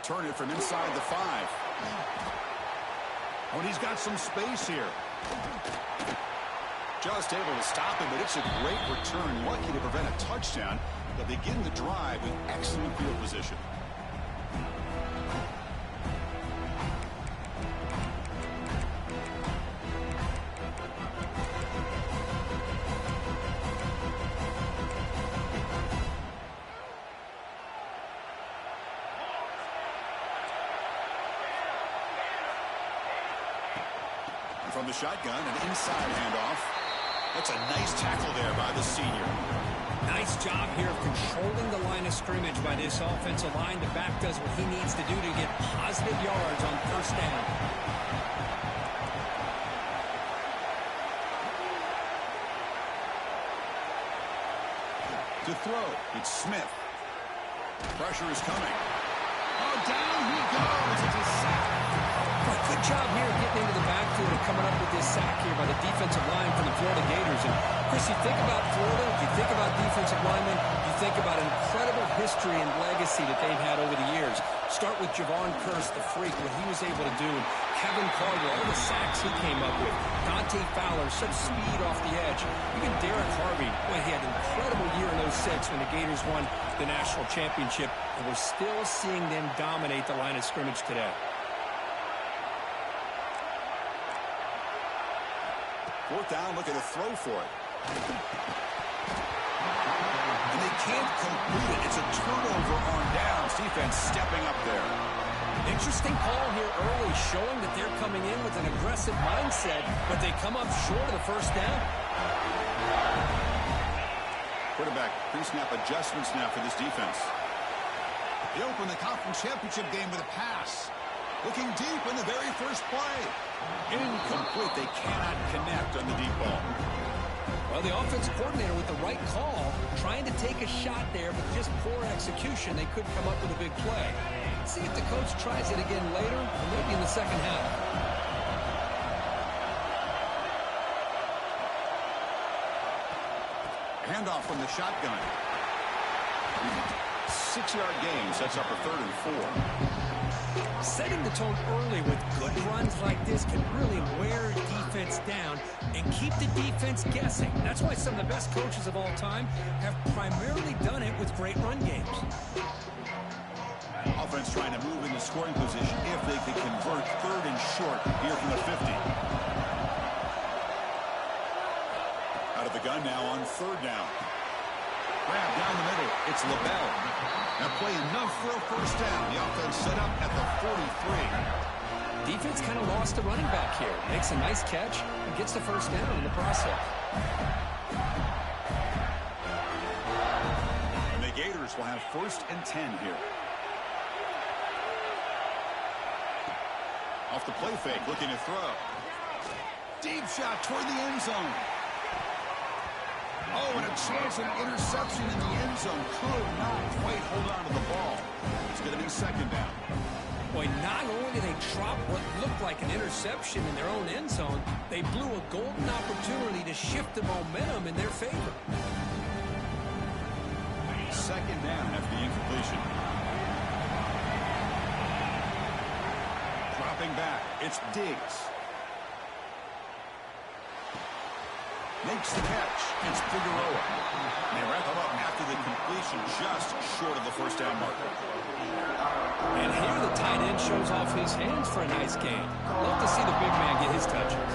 return it from inside the 5. Oh, and he's got some space here. Just able to stop him, but it's a great return. Lucky to prevent a touchdown. They'll begin the drive with excellent field position. From the shotgun, an inside handoff. That's a nice tackle there by the senior. Nice job here of controlling the line of scrimmage by this offensive line. The back does what he needs to do to get positive yards on first down. To throw, it's Smith. Pressure is coming. Oh, down he goes. It's a sack. Good job here getting into the backfield and coming up with this sack here by the defensive line for the Florida Gators. And Chris, you think about Florida, you think about defensive linemen, you think about an incredible history and legacy that they've had over the years. Start with Javon Kearse, the freak, what he was able to do. And Kevin Carter, all the sacks he came up with. Dante Fowler, such speed off the edge. Even Derek Harvey, boy, he had an incredible year in '06 when the Gators won the national championship. And we're still seeing them dominate the line of scrimmage today. Fourth down, looking to throw for it. And they can't complete it. It's a turnover on downs. Defense stepping up there. Interesting call here early, showing that they're coming in with an aggressive mindset, but they come up short of the first down. Quarterback pre-snap adjustments now for this defense. They open the conference championship game with a pass. Looking deep in the very first play. Incomplete. They cannot connect on the deep ball. Well, the offensive coordinator with the right call, trying to take a shot there, but just poor execution. They couldn't come up with a big play. Let's see if the coach tries it again later, or maybe in the second half. Handoff from the shotgun. 6-yard gain sets up a 3rd and 4. Setting the tone early with good runs like this can really wear defense down and keep the defense guessing. That's why some of the best coaches of all time have primarily done it with great run games. Offense trying to move into scoring position if they can convert 3rd and short here from the 50. Out of the gun now on 3rd down. Grab down the middle. It's LaBelle. Now play enough for a first down. The offense set up at the 43. Defense kind of lost the running back here. Makes a nice catch and gets the first down in the process. And the Gators will have 1st and 10 here. Off the play fake, looking to throw. Deep shot toward the end zone. Oh, and a chance of interception in the end zone. Could not quite hold on to the ball. It's going to be 2nd down. Boy, not only did they drop what looked like an interception in their own end zone, they blew a golden opportunity to shift the momentum in their favor. 2nd down after the incompletion. Dropping back, it's Diggs. Makes the catch. It's Figueroa. They wrap him up after the completion, just short of the first down marker. And here the tight end shows off his hands for a nice game. Love to see the big man get his touches.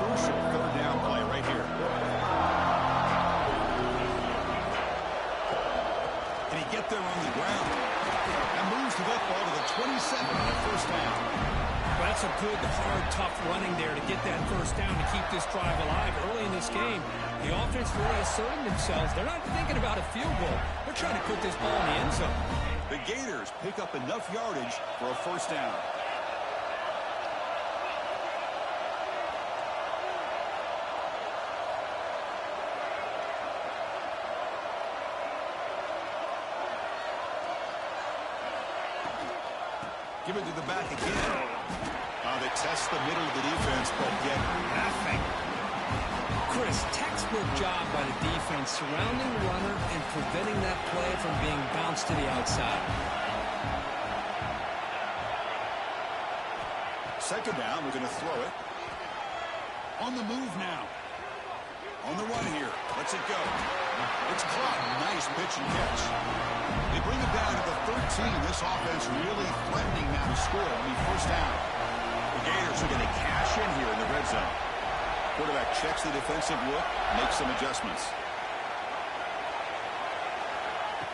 Crucial 3rd down play right here. Can he get there on the ground? And moves the football to the 27 on a first down. Well, that's a good, hard, tough running there to get that first down to keep this drive alive. Early in this game, the offense really asserting themselves. They're not thinking about a field goal. They're trying to put this ball in the end zone. The Gators pick up enough yardage for a first down. Give it to the back again. They test the middle of the defense, but get nothing. Chris, textbook job by the defense, surrounding the runner and preventing that play from being bounced to the outside. Second down, we're going to throw it. On the move now. On the run here. Lets it go. It's caught. Nice pitch and catch. They bring it down to the 13. This offense really threatening now to score on the first down. The Gators are going to cash in here in the red zone. Quarterback checks the defensive look, makes some adjustments.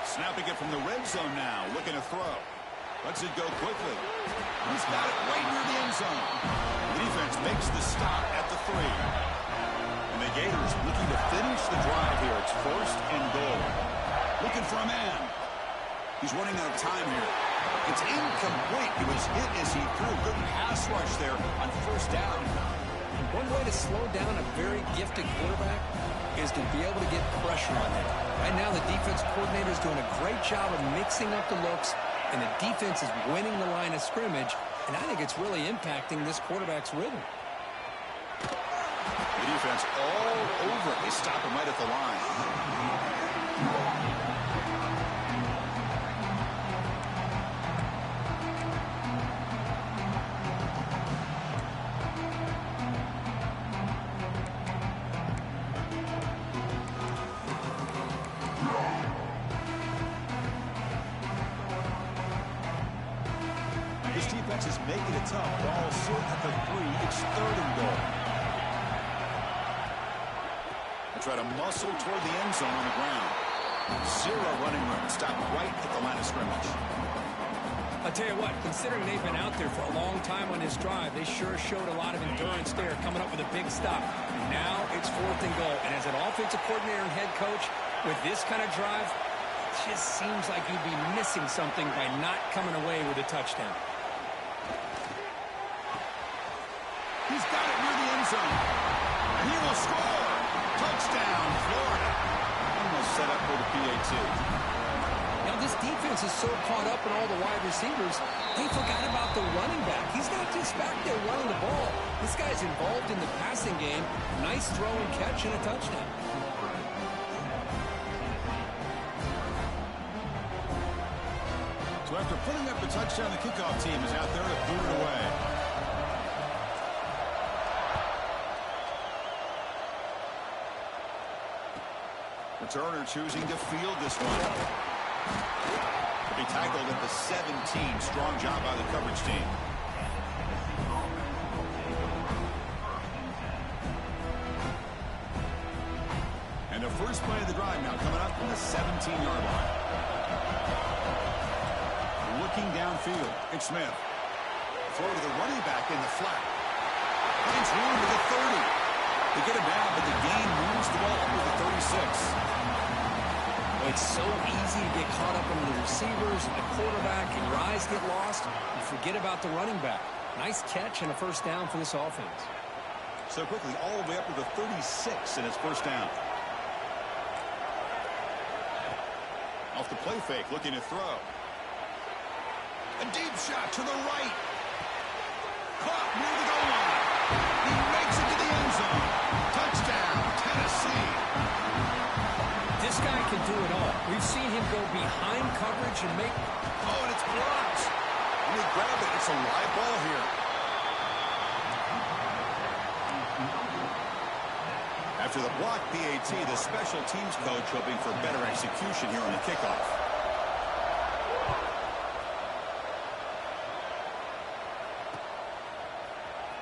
Snapping it from the red zone now, looking to throw. Lets it go quickly. He's got it right near the end zone. The defense makes the stop at the 3. And the Gators looking to finish the drive here. It's first and goal. Looking for a man. He's running out of time here. It's incomplete. He was hit as he threw. Good pass rush there on first down. And one way to slow down a very gifted quarterback is to be able to get pressure on him. Right now, the defense coordinator is doing a great job of mixing up the looks, and the defense is winning the line of scrimmage, and I think it's really impacting this quarterback's rhythm. The defense all over it. They stop him right at the line. This defense is making it tough. Ball short at the 3. It's third and goal. They try to muscle toward the end zone on the ground. Zero running room. Stop right at the line of scrimmage. I'll tell you what, considering they've been out there for a long time on this drive, they sure showed a lot of endurance there, coming up with a big stop. Now it's fourth and goal. And as an offensive coordinator and head coach, with this kind of drive, it just seems like you'd be missing something by not coming away with a touchdown. He's got it near the end zone. And he will score. Touchdown, Florida. Almost set up for the PAT. Now, this defense is so caught up in all the wide receivers, they forgot about the running back. He's not just back there running the ball. This guy's involved in the passing game. Nice throw and catch and a touchdown. So after putting up the touchdown, the kickoff team is out there to boot it away. Returner choosing to field this one. He tackled at the 17. Strong job by the coverage team. And the first play of the drive now coming up from the 17-yard line. Looking downfield, it's Smith. Throw to the running back in the flat. Finds room to the 30. They get him down, but the gain moves the ball up to the 36. It's so easy to get caught up in the receivers and the quarterback, and your eyes get lost. You forget about the running back. Nice catch and a first down for this offense. So quickly, all the way up to the 36, and it's first down. Off the play fake, looking to throw. A deep shot to the right. Caught near the goal line. He makes it to the end zone. Touchdown, Tennessee. This guy can do it all. We've seen him go behind coverage and make... Oh, and it's blocked. When he grabbed it, it's a live ball here. After the block PAT, the special teams coach hoping for better execution here on the kickoff.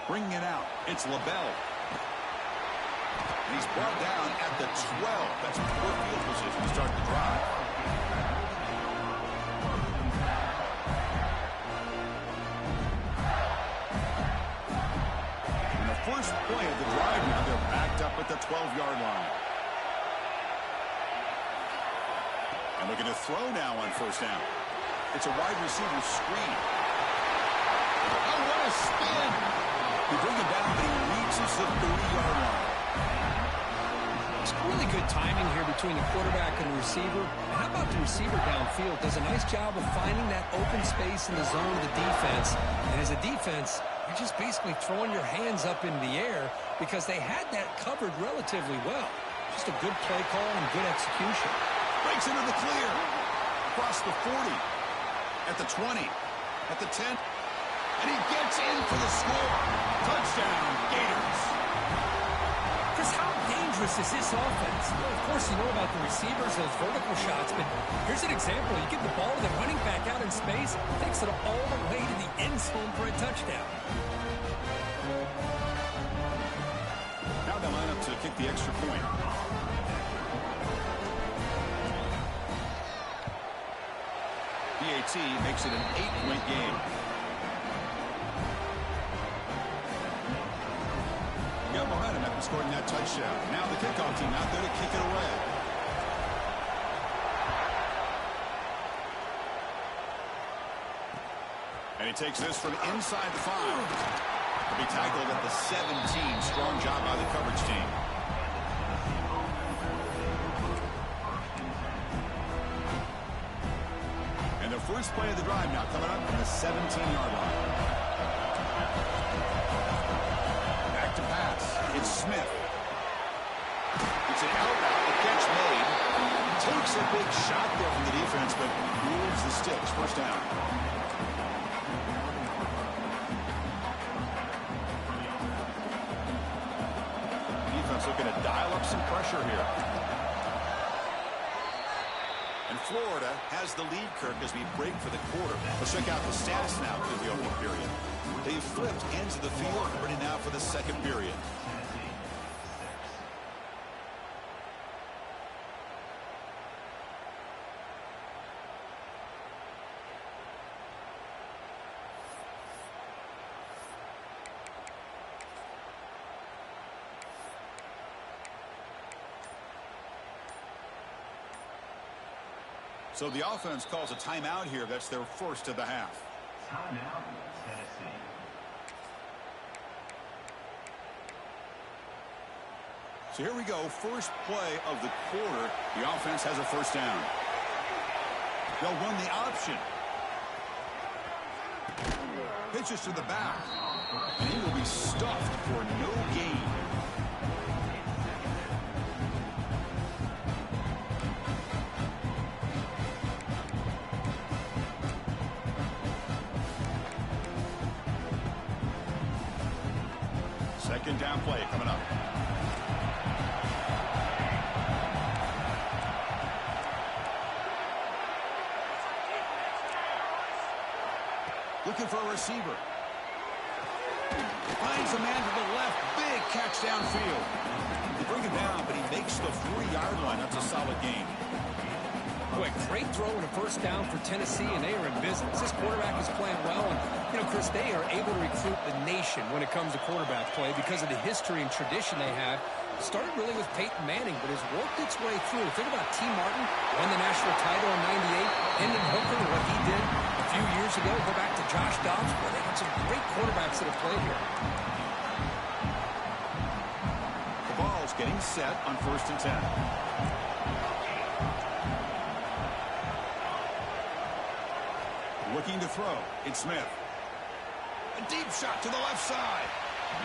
Bringing it out, it's LaBelle. He's brought down at the 12. That's poor field position to start the drive. And the first play of the drive now, they're backed up at the 12-yard line. And looking to throw now on first down. It's a wide receiver screen. Oh, what a spin! They bring it down, but he reaches the 30-yard line. It's really good timing here between the quarterback and the receiver. And how about the receiver downfield? Does a nice job of finding that open space in the zone of the defense. And as a defense, You're just basically throwing your hands up in the air because they had that covered relatively well. Just a good play call and good execution. Breaks into the clear. Across the 40. At the 20. At the 10. And he gets in for the score. Touchdown, Gators. Chris, how dangerous is this offense? Well, of course, you know about the receivers, those vertical shots, but here's an example. You get the ball to the running back out in space, takes it all the way to the end zone for a touchdown. Now they line up to kick the extra point. PAT makes it an 8-point game. Got momentum after scoring that touchdown. Now the kickoff team out there to kick it away. And he takes this from inside the 5. He'll be tackled at the 17. Strong job by the coverage team. And the first play of the drive now coming up from the 17-yard line. Back to pass. It's Smith. It's an out route. The catch made. Takes a big shot there from the defense, but moves the sticks. First down. Defense looking to dial up some pressure here. And Florida has the lead, Kirk, as we break for the quarter. Let's check out the stats now through the opening period. They've flipped ends of the field, ready now for the second period. So the offense calls a timeout here. That's their first of the half. Timeout, Tennessee. So here we go. First play of the quarter. The offense has a first down. They'll run the option. Pitches to the back. And he will be stuffed for no gain. Second down play coming up. Looking for a receiver. Finds a man to the left. Big catch downfield. They bring him down, but he makes the 3-yard line. That's a solid gain. Boy, great throw and a first down for Tennessee, and they are in business. This quarterback is playing well, and, you know, Chris, they are able to recruit the nation when it comes to quarterback play because of the history and tradition they have. It started really with Peyton Manning, but has worked its way through. Think about T. Martin, won the national title in '98, Hendon Hooker, and what he did a few years ago. Go back to Josh Dobbs. Boy, they got some great quarterbacks that have played here. The ball's getting set on 1st and 10. Looking to throw. It's Smith. A deep shot to the left side.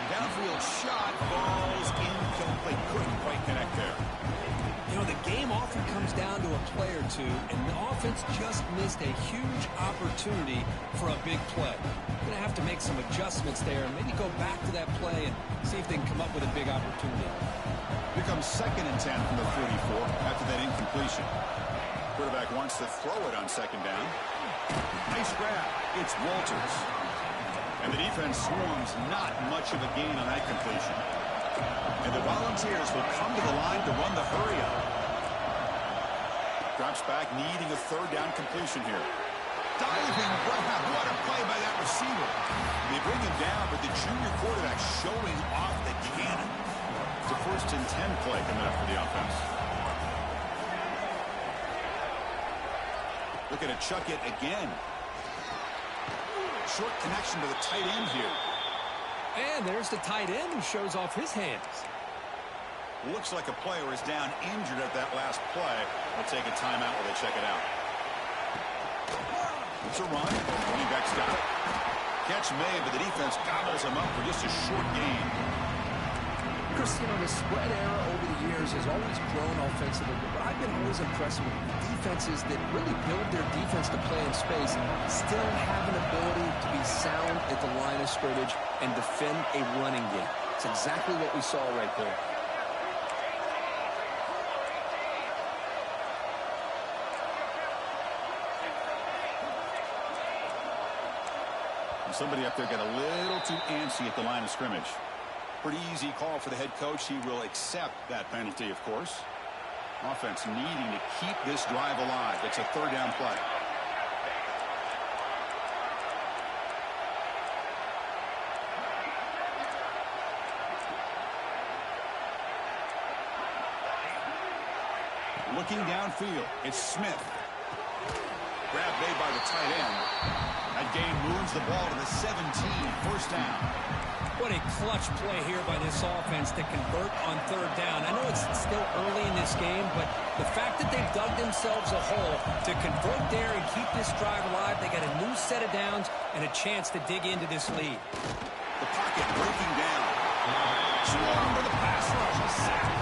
Downfield shot falls incomplete. Couldn't quite connect there. You know, the game often comes down to a play or two, and the offense just missed a huge opportunity for a big play. Going to have to make some adjustments there and maybe go back to that play and see if they can come up with a big opportunity. Here comes 2nd and 10 from the 44 after that incompletion. Quarterback wants to throw it on 2nd down. Nice grab. It's Walters. And the defense swarms not much of a gain on that completion. And the Volunteers will come to the line to run the hurry-up. Drops back, needing a 3rd down completion here. Diving grab. What a play by that receiver. They bring him down, but the junior quarterback showing off the cannon. It's a 1st and 10 play coming up for the offense. Looking to chuck it again. Short connection to the tight end here. And there's the tight end who shows off his hands. Looks like a player is down injured at that last play. They'll take a timeout while they check it out. It's a run. Running back's got it. Catch made, but the defense gobbles him up for just a short gain. Chris, you know, the spread era over the years has always grown offensively, but I've been always impressed with defenses that really build their defense to play in space, still have an ability to be sound at the line of scrimmage and defend a running game. It's exactly what we saw right there. Somebody up there got a little too antsy at the line of scrimmage. Pretty easy call for the head coach. He will accept that penalty, of course. Offense needing to keep this drive alive. It's a third down play. Looking downfield, it's Smith. Grab made by the tight end. That gain moves the ball to the 17, first down. What a clutch play here by this offense to convert on third down. I know it's still early in this game, but the fact that they've dug themselves a hole to convert there and keep this drive alive, they got a new set of downs and a chance to dig into this lead. The pocket breaking down. Swarm to the pass rush, a sack.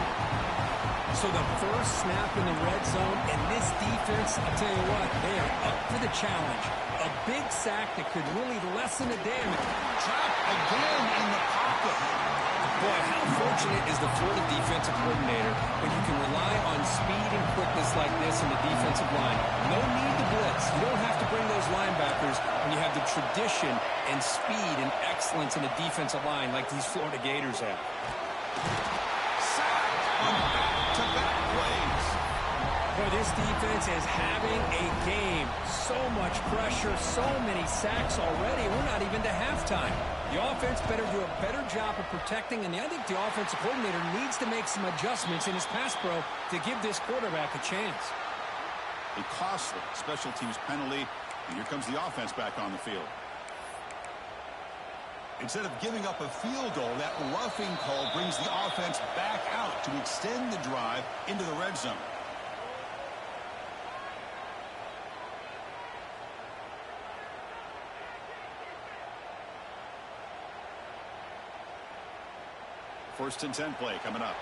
So the first snap in the red zone, and this defense, I'll tell you what, they are up for the challenge. A big sack that could really lessen the damage. Trapped again in the pocket. Boy, how fortunate is the Florida defensive coordinator when you can rely on speed and quickness like this in the defensive line. No need to blitz. You don't have to bring those linebackers when you have the tradition and speed and excellence in the defensive line like these Florida Gators have. Sack on back-to-back plays. Boy, this defense is having a game. So much pressure, so many sacks already. We're not even to halftime. The offense better do a better job of protecting, and I think the offensive coordinator needs to make some adjustments in his pass pro to give this quarterback a chance. A costly special teams penalty, and here comes the offense back on the field. Instead of giving up a field goal, that roughing call brings the offense back out to extend the drive into the red zone. First and 10 play coming up.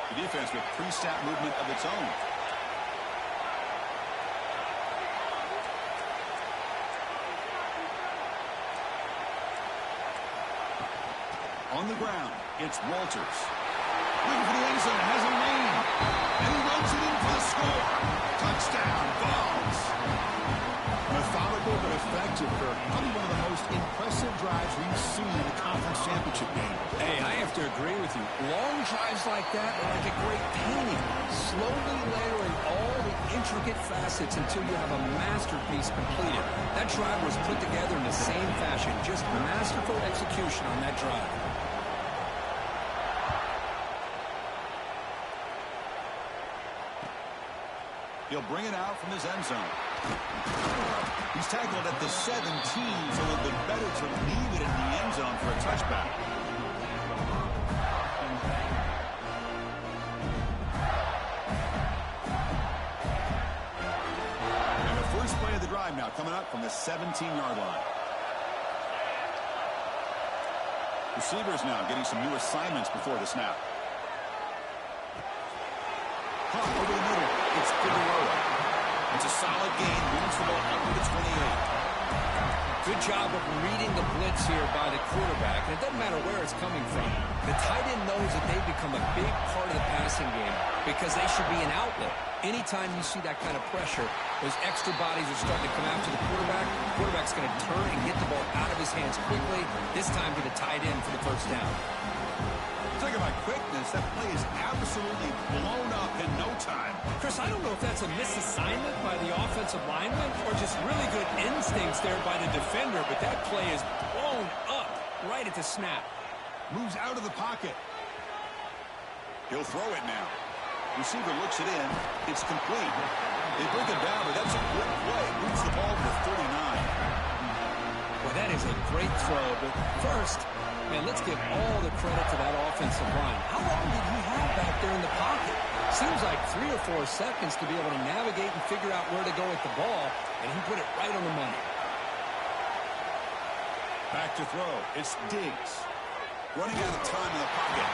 The defense with pre-snap movement of its own. On the ground, it's Walters. Looking for the end zone, has a lane. And he runs it in for the score. Touchdown, Vols. Methodical but effective for probably one of the most impressive drives we've seen in a conference championship game. Hey, I have to agree with you. Long drives like that are like a great painting. Slowly layering all the intricate facets until you have a masterpiece completed. That drive was put together in the same fashion. Just masterful execution on that drive. He'll bring it out from his end zone. He's tackled at the 17, so it would have been better to leave it in the end zone for a touchback. And the first play of the drive now coming up from the 17-yard line. Receivers now getting some new assignments before the snap. Caught over the middle. It's Figueroa. It's a solid gain. Moves the ball up to the 28. Good job of reading the blitz here by the quarterback. And it doesn't matter where it's coming from. The tight end knows that they become a big part of the passing game because they should be an outlet. Anytime you see that kind of pressure, those extra bodies are starting to come after the quarterback. The quarterback's going to turn and get the ball out of his hands quickly, this time to the tight end for the first down. Talking about quickness, that play is absolutely blown up in no time. Chris, I don't know if that's a misassignment by the offensive lineman or just really good instincts there by the defender, but that play is blown up right at the snap. Moves out of the pocket. He'll throw it now. Receiver looks it in. It's complete. They break it down, but that's a good play. Moves the ball to the 39. Well, that is a great throw, but first, man, let's give all the credit to that offensive line. How long did he have back there in the pocket? Seems like 3 or 4 seconds to be able to navigate and figure out where to go with the ball, and he put it right on the money. Back to throw. It's Diggs. Running out of time in the pocket.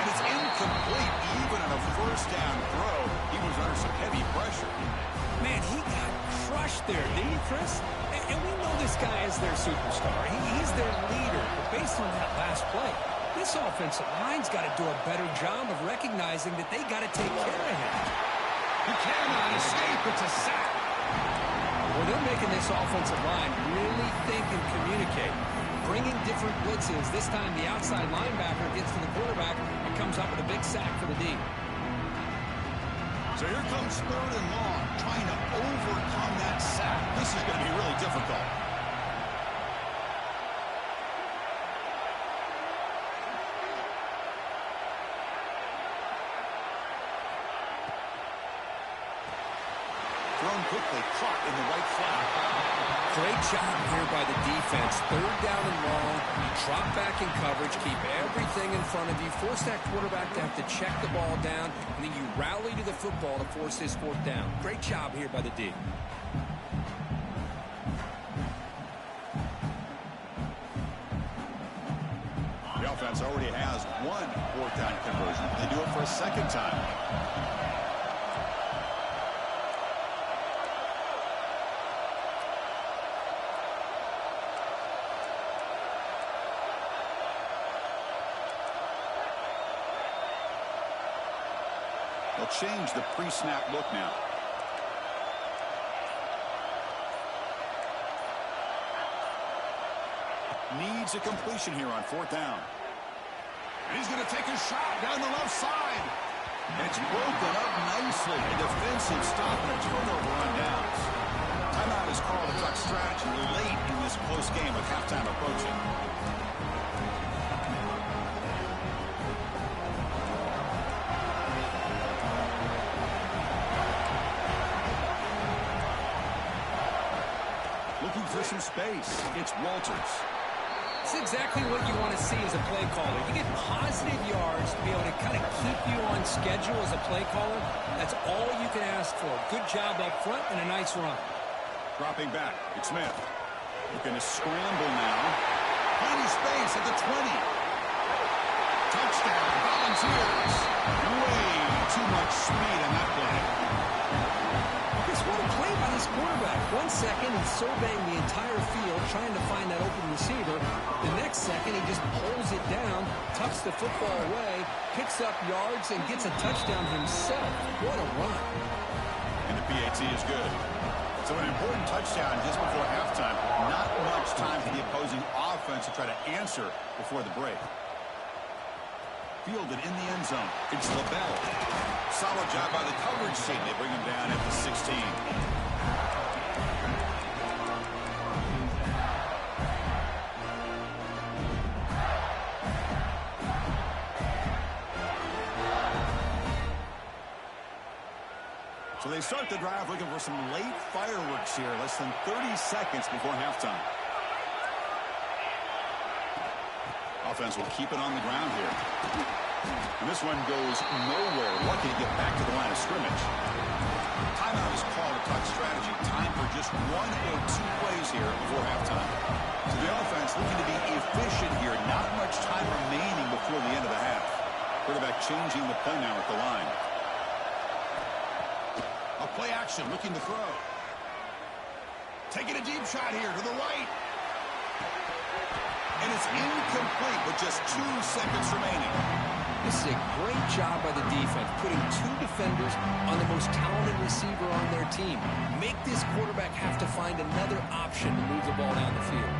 And it's incomplete. Even on a first down throw, he was under some heavy pressure. Man, he got crushed there, didn't he, Chris? And we know this guy is their superstar. He's their leader. But based on that last play, this offensive line's got to do a better job of recognizing that they got to take care of him. He cannot escape. It's a sack. Well, they're making this offensive line really think and communicate. Bringing different blitzes. This time the outside linebacker gets to the quarterback and comes up with a big sack for the D. So here comes 3rd and long, trying to overcome that sack. This is going to be really difficult. Thrown quickly, caught in the right flat. Great job here by the defense. 3rd down and long. Drop back in coverage. Keep everything in front of you. Force that quarterback to have to check the ball down. And then you rally to the football to force his 4th down. Great job here by the D. The offense already has one 4th down conversion. They do it for a 2nd time. They'll change the pre-snap look now. Needs a completion here on 4th down. And he's going to take a shot down the left side. It's broken up nicely. A defensive stop and a turnover on downs. Timeout is called to talk strategy late in this close game with halftime approaching. Looking for some space. It's Walters. It's exactly what you want to see as a play caller. You get positive yards to be able to kind of keep you on schedule as a play caller. That's all you can ask for. Good job up front and a nice run. Dropping back. It's Smith. Looking to scramble now. Plenty space at the 20. Touchdown. Volunteers. Way too much speed on that play. Chris, what a play by this quarterback. 1 second, he's surveying the entire field, trying to find that open receiver. The next second, he just pulls it down, tucks the football away, picks up yards, and gets a touchdown himself. What a run. And the PAT is good. So an important touchdown just before halftime. Not much time for the opposing offense to try to answer before the break. Fielded in the end zone. It's LaBelle. Solid job by the coverage team. They bring him down at the 16. So they start the drive looking for some late fireworks here. Less than 30 seconds before halftime. Offense will keep it on the ground here. And this one goes nowhere. Lucky to get back to the line of scrimmage. Timeout is called to talk strategy. Time for just 1 or 2 plays here before halftime. So the offense looking to be efficient here. Not much time remaining before the end of the half. Quarterback changing the play now at the line. A play action looking to throw. Taking a deep shot here to the right. And it's incomplete with just 2 seconds remaining. This is a great job by the defense, putting 2 defenders on the most talented receiver on their team. Make this quarterback have to find another option to move the ball down the field.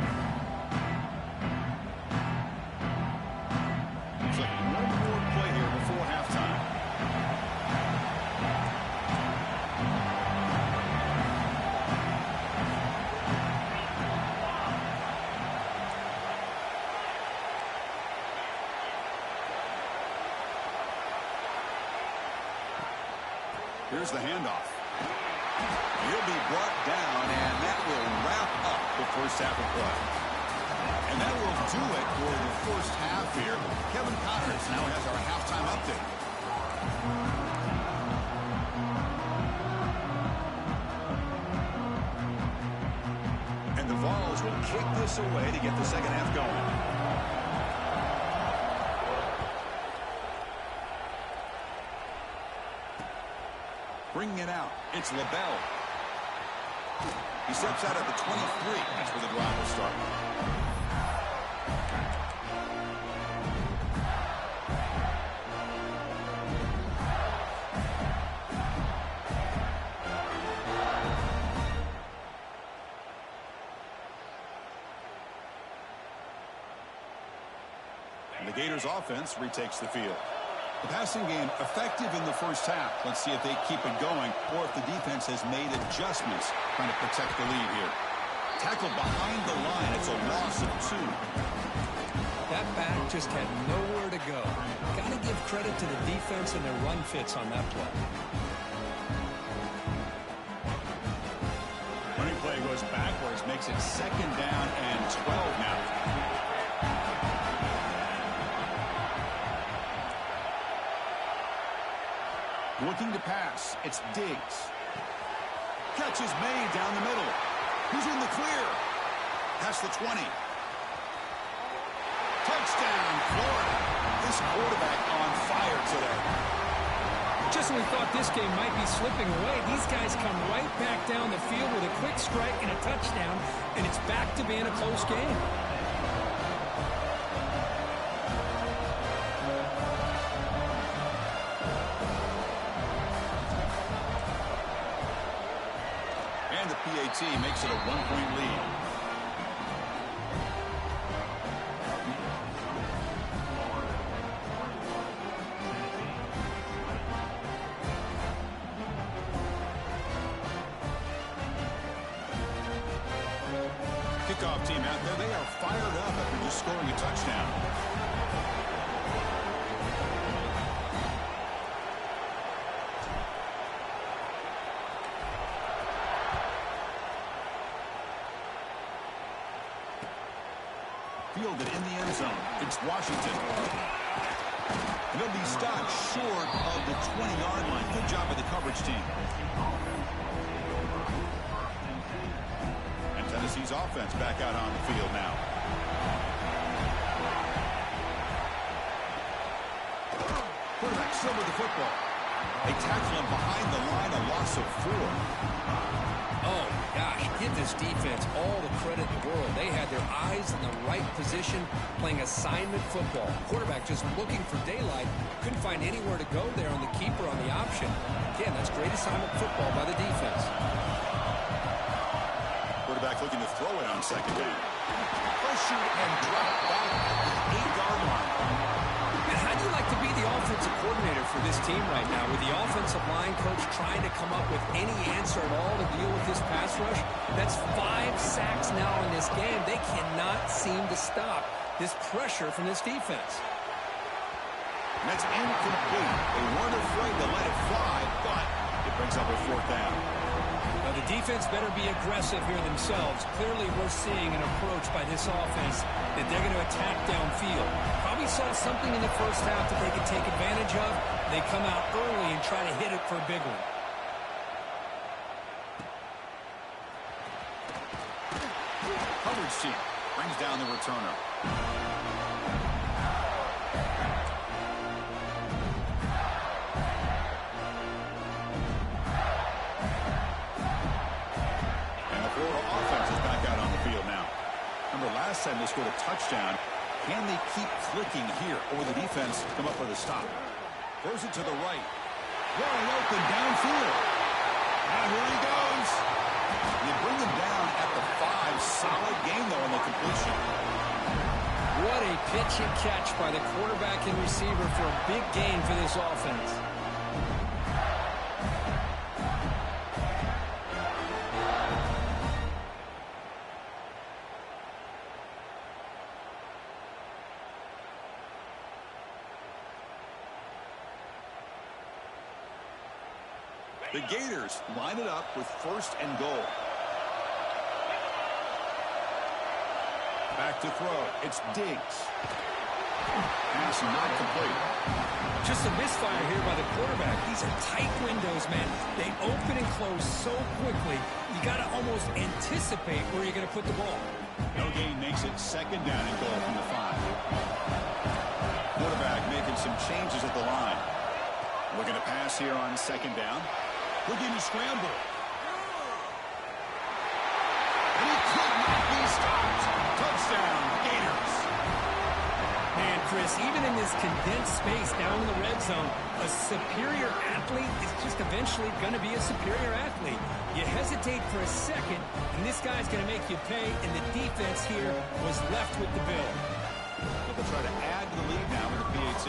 So 1 more play here before halftime. Here's the handoff. He'll be brought down, and that will wrap up the first half of play. And that will do it for the first half here. Kevin Connors now has our halftime update. And the Vols will kick this away to get the second half going. Bringing it out, it's LaBelle. He steps out at the 23. That's where the drive will start. And the Gators offense retakes the field. The passing game effective in the first half. Let's see if they keep it going or if the defense has made adjustments trying to protect the lead here. Tackled behind the line. It's a loss of 2. That back just had nowhere to go. Got to give credit to the defense and their run fits on that play. Running play goes backwards, makes it 2nd down and 12 now. Looking to pass. It's Diggs. Catch is made down the middle. Who's in the clear? Past the 20. Touchdown, Florida. This quarterback on fire today. Just when we thought this game might be slipping away, these guys come right back down the field with a quick strike and a touchdown, and it's back to being a close game. PAT makes it a 1-point lead. Kickoff team out there. They are fired up after just scoring a touchdown. Fielded in the end zone. It's Washington. And they'll be stopped short of the 20-yard line. Good job by the coverage team. And Tennessee's offense back out on the field now. Quarterback still with the football. They tackle him behind the line, a loss of 4. Oh, gosh, give this defense all the credit in the world. They had their eyes in the right position, playing assignment football. Quarterback just looking for daylight. Couldn't find anywhere to go there on the keeper on the option. Again, that's great assignment football by the defense. Quarterback looking to throw it on 2nd down. Pressured and dropped back at the 8-yard line. And how do you like to be the offensive coordinator for this team right now, with the offensive line coach trying to come up with any answer at all to deal with this pass rush? That's 5 sacks now in this game. They cannot seem to stop this pressure from this defense. And that's incomplete. They weren't afraid to let it fly, but it brings up a 4th down. Now the defense better be aggressive here themselves. Clearly we're seeing an approach by this offense that they're going to attack downfield. Probably saw something in the first half that they could take advantage of. They come out early and try to hit it for a big one. Coverage team brings down the returner. And the Florida offense is back out on the field now. Remember, last time they scored a touchdown. Can they keep clicking here, or the defense come up with a stop? Throws it to the right. Wide open downfield. And here he goes. You bring him down at the 5. Solid game, though, on the completion. What a pitch and catch by the quarterback and receiver for a big gain for this offense. The Gators line it up with 1st and goal. Back to throw. It's Diggs. Pass not complete. Just a misfire here by the quarterback. These are tight windows, man. They open and close so quickly. You you got to almost anticipate where you're going to put the ball. No gain makes it second down and goal from the 5. Quarterback making some changes at the line. Looking to pass here on second down. Looking to scramble. And he could not be stopped. Touchdown, Gators. Man, Chris, even in this condensed space down in the red zone, a superior athlete is just eventually going to be a superior athlete. You hesitate for a second, and this guy's going to make you pay, and the defense here was left with the bill. But they'll try to add to the lead now with the PAT.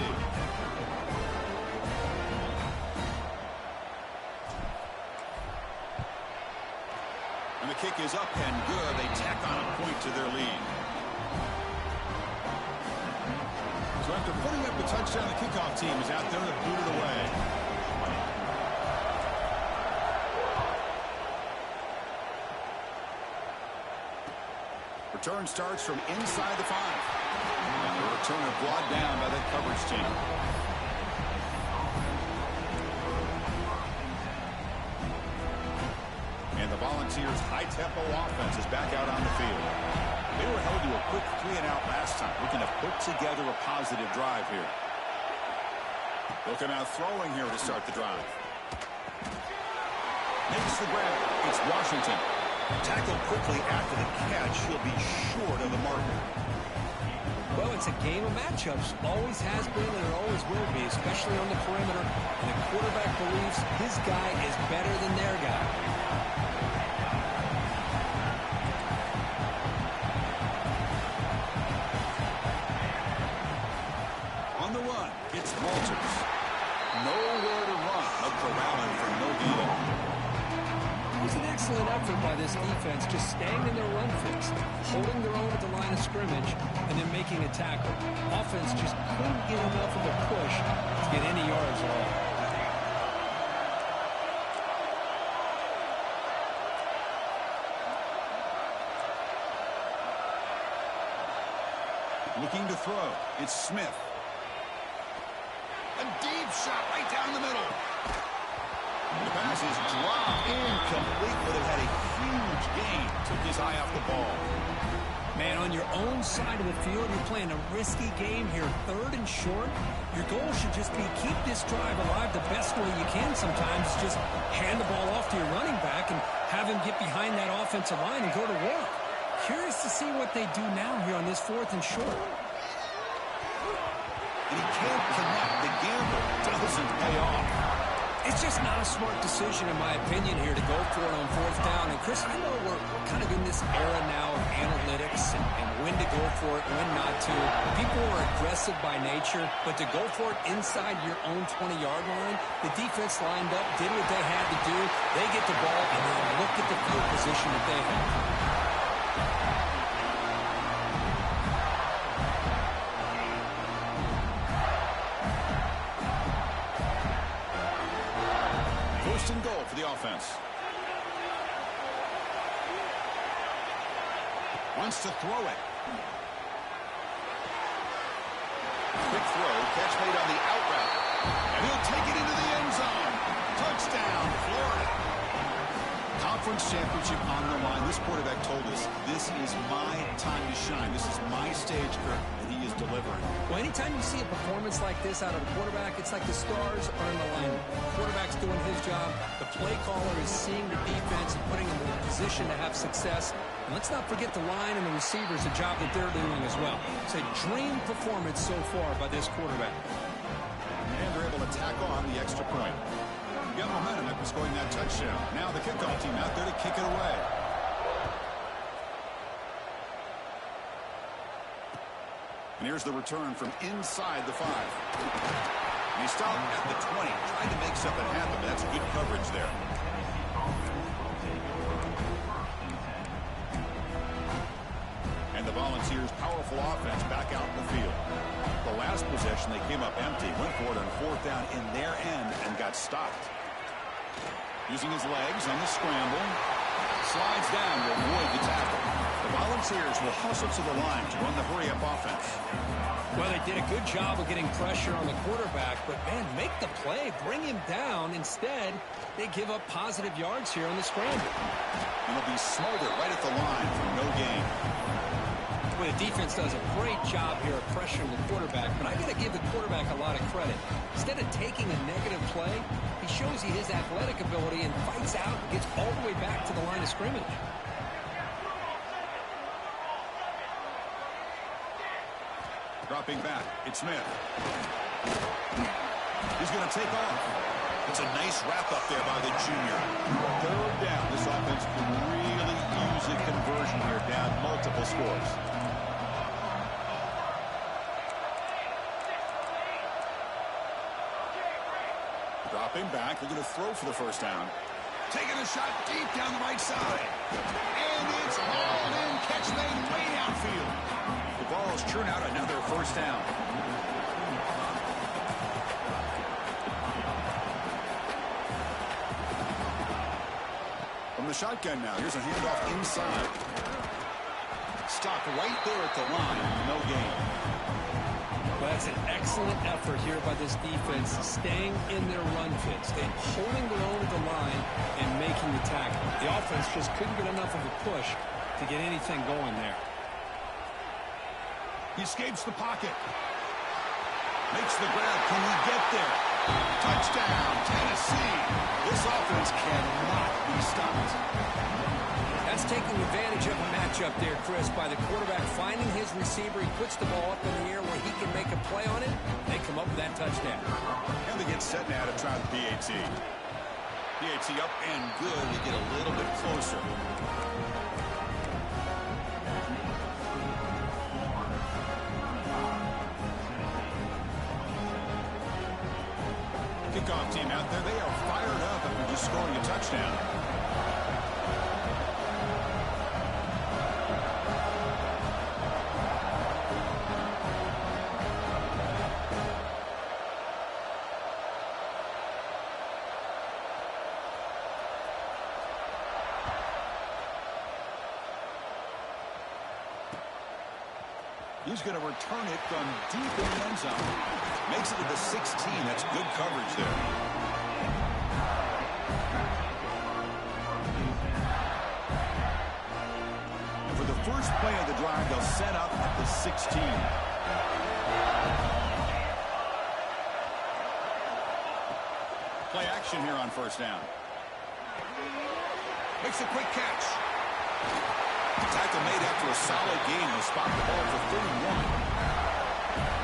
And the kick is up and good. They tack on a point to their lead. So after putting up the touchdown, the kickoff team is out there to boot it away. Return starts from inside the 5. And the returner brought down by that coverage team. And the Volunteers' high-tempo offense is back out on the field. They were held to a quick 3-and-out last time. Looking to put together a positive drive here. They'll come out throwing here to start the drive. Makes the grab. It's Washington. Tackled quickly after the catch. He'll be short of the marker. Well, it's a game of matchups. Always has been and it always will be, especially on the perimeter. And the quarterback believes his guy is better than their guy. On the run, it's Walters. Nowhere to run. They'll corral him for no gain. It was an excellent effort by this defense, just staying in their run fix, holding their own at the line of scrimmage, and then making a tackle. Offense just couldn't get enough of a push to get any yards at all. Looking to throw. It's Smith. A deep shot right down the middle. The pass is dropped incomplete, but it had a huge gain. Took his eye off the ball. Man, on your own side of the field, you're playing a risky game here. 3rd and short. Your goal should just be keep this drive alive the best way you can sometimes. Just hand the ball off to your running back and have him get behind that offensive line and go to work. Curious to see what they do now here on this 4th and short. And he can't connect. The gamble doesn't pay off. It's just not a smart decision, in my opinion, here to go for it on 4th down. And, Chris, I know we're kind of in this era now of analytics and when to go for it, when not to. People are aggressive by nature, but to go for it inside your own 20-yard line, the defense lined up, did what they had to do. They get the ball, and then look at the field position that they have. And goal for the offense. Wants to throw it. Quick throw, catch made on the out route. And he'll take it into the end zone. Touchdown, Florida. Conference championship on the line. This quarterback told us, this is my time to shine. This is my stage, Kirk, and he is delivering. Well, anytime you see a performance like this out of a quarterback, it's like the stars are in alignment. The quarterback's doing his job. The play caller is seeing the defense and putting them in a position to have success. And let's not forget the line and the receivers, the job that they're doing as well. It's a dream performance so far by this quarterback. And they're able to tack on the extra point. You got momentum after scoring that touchdown. Now the kickoff team out there to kick it away. And here's the return from inside the 5. And he stopped at the 20, tried to make something happen, but that's good coverage there. And the Volunteers' powerful offense back out in the field. The last possession, they came up empty, went for it on 4th down in their end and got stopped. Using his legs on the scramble, slides down to avoid the tackle. The Volunteers will hustle to the line to run the hurry-up offense. Well, they did a good job of getting pressure on the quarterback, but, man, make the play, bring him down. Instead, they give up positive yards here on the scramble. And it'll be Smolder right at the line for no gain. Well, the defense does a great job here of pressuring the quarterback, but I got to give the quarterback a lot of credit. Instead of taking a negative play, he shows you his athletic ability and fights out and gets all the way back to the line of scrimmage. Dropping back, it's Smith. He's going to take off. It's a nice wrap-up there by the junior. Third down. This offense can really use a conversion here, down multiple scores. Dropping back, they're going to throw for the first down. Taking a shot deep down the right side. And it's hauled in. Catch made way downfield. The Vols churn out another first down. From the shotgun now, here's a handoff inside. Stop right there at the line. No gain. Well, that's an excellent effort here by this defense, staying in their run fit, staying holding their own at the line and making the tackle. The offense just couldn't get enough of a push to get anything going there. He escapes the pocket. Makes the grab. Can he get there? Touchdown, Tennessee. This offense cannot be stopped. That's taking advantage of a matchup there, Chris, by the quarterback finding his receiver. He puts the ball up in the air where he can make a play on it. They come up with that touchdown. And they get set now to try the PAT. PAT up and good. They get a little bit closer. Kickoff team out there. They are fired up after just scoring a touchdown. He's going to return it from deep in the end zone. Makes it to the 16. That's good coverage there. And for the first play of the drive, they'll set up at the 16. Play action here on first down. Makes a quick catch. Tackle made after a solid gain. He'll spot the ball for 31.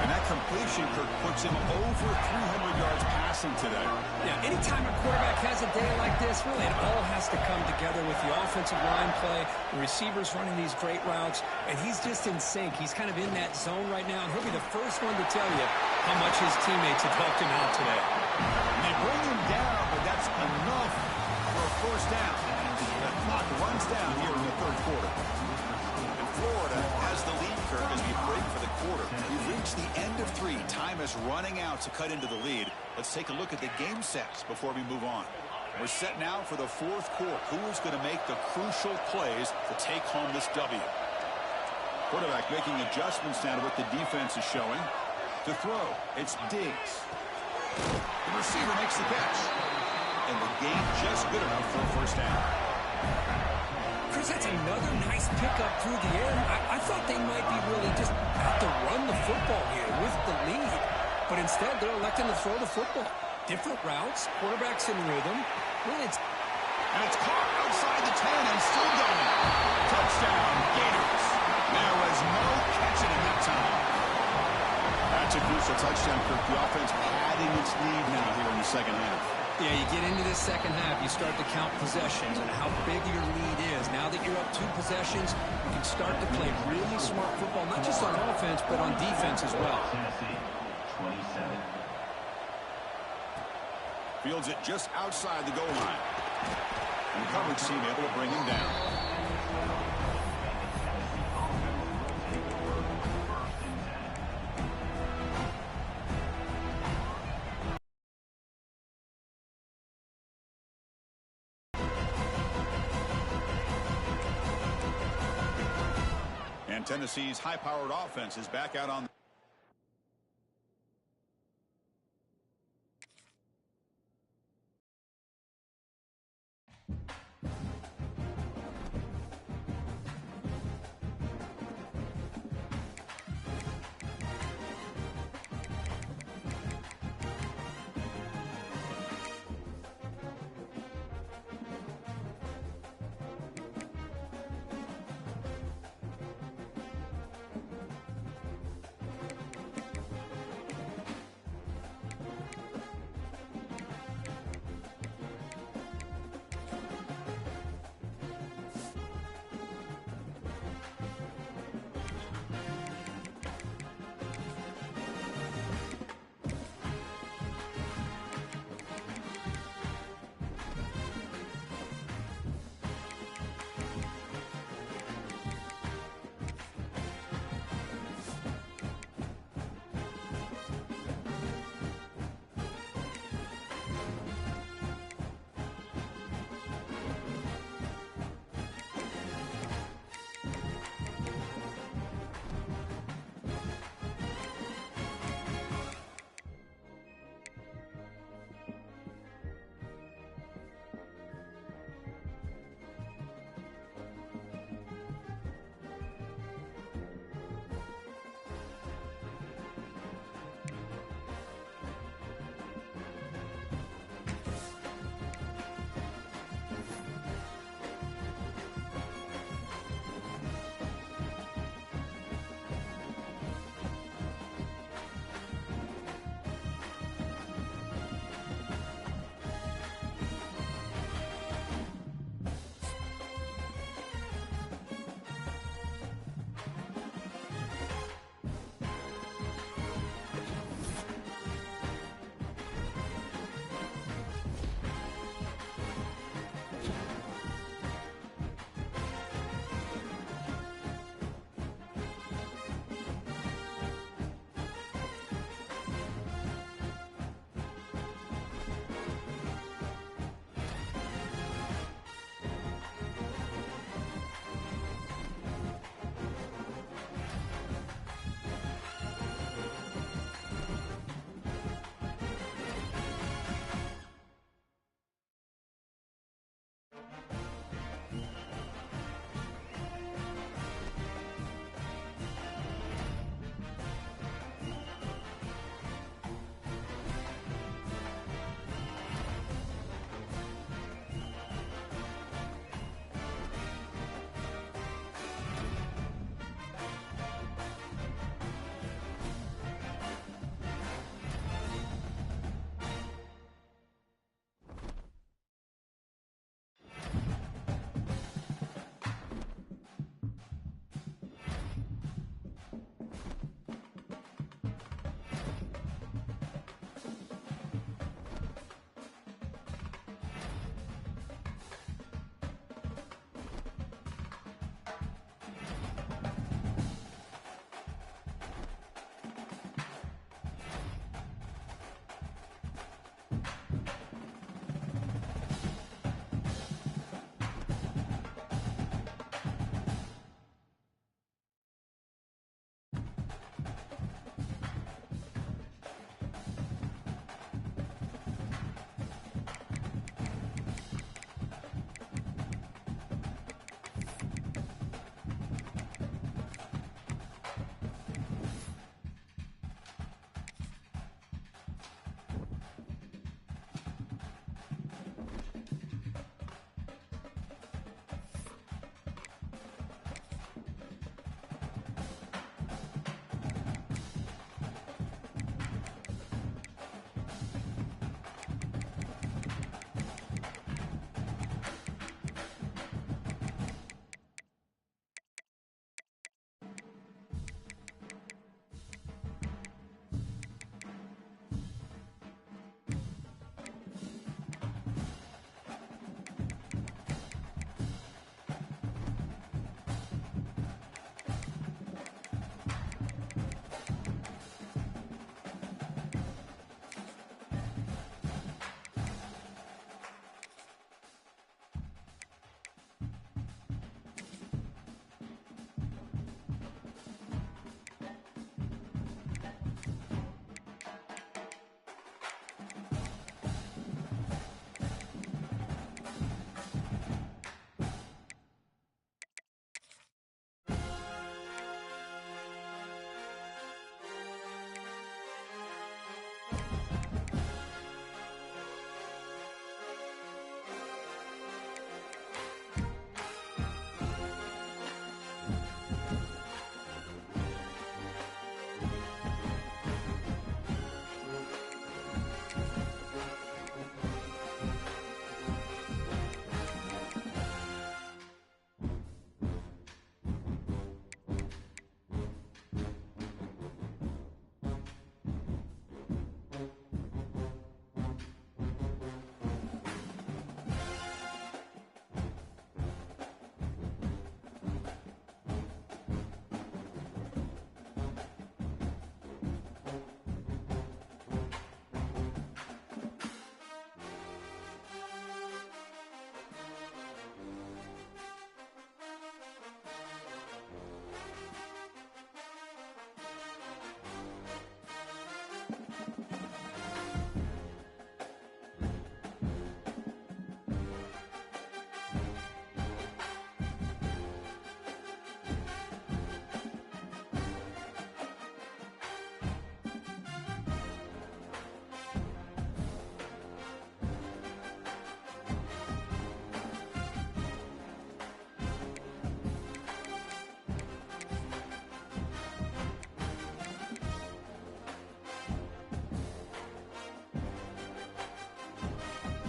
And that completion, Kirk, puts him over 300 yards passing today. Yeah, anytime a quarterback has a day like this, really it all has to come together with the offensive line play, the receivers running these great routes, and he's just in sync. He's kind of in that zone right now, and he'll be the first one to tell you how much his teammates have helped him out today. And they bring him down, but that's enough for a first down. The clock runs down here in the third quarter. Florida has the lead, Kirk, as we break for the quarter. We've reached the end of 3. Time is running out to cut into the lead. Let's take a look at the game sets before we move on. We're set now for the fourth quarter. Who is going to make the crucial plays to take home this W? Quarterback making adjustments now to what the defense is showing. To throw, it's Diggs. The receiver makes the catch. And the game just good enough for a first down. Chris, that's another nice pickup through the air. I thought they might be really just out to run the football here with the lead. But instead, they're electing to throw the football. Different routes, quarterbacks in rhythm. Really, and it's caught outside the 10 and still going. Touchdown, Gators. There was no catching in that time. That's a crucial touchdown, Kirk. The offense padding its lead now here in the second half. Yeah, you get into this second half, you start to count possessions and how big your lead is. Now that you're up 2 possessions, you can start to play really smart football, not just on offense, but on defense as well. Fields it just outside the goal line. And the coverage team able to bring him down. And Tennessee's high-powered offense is back out on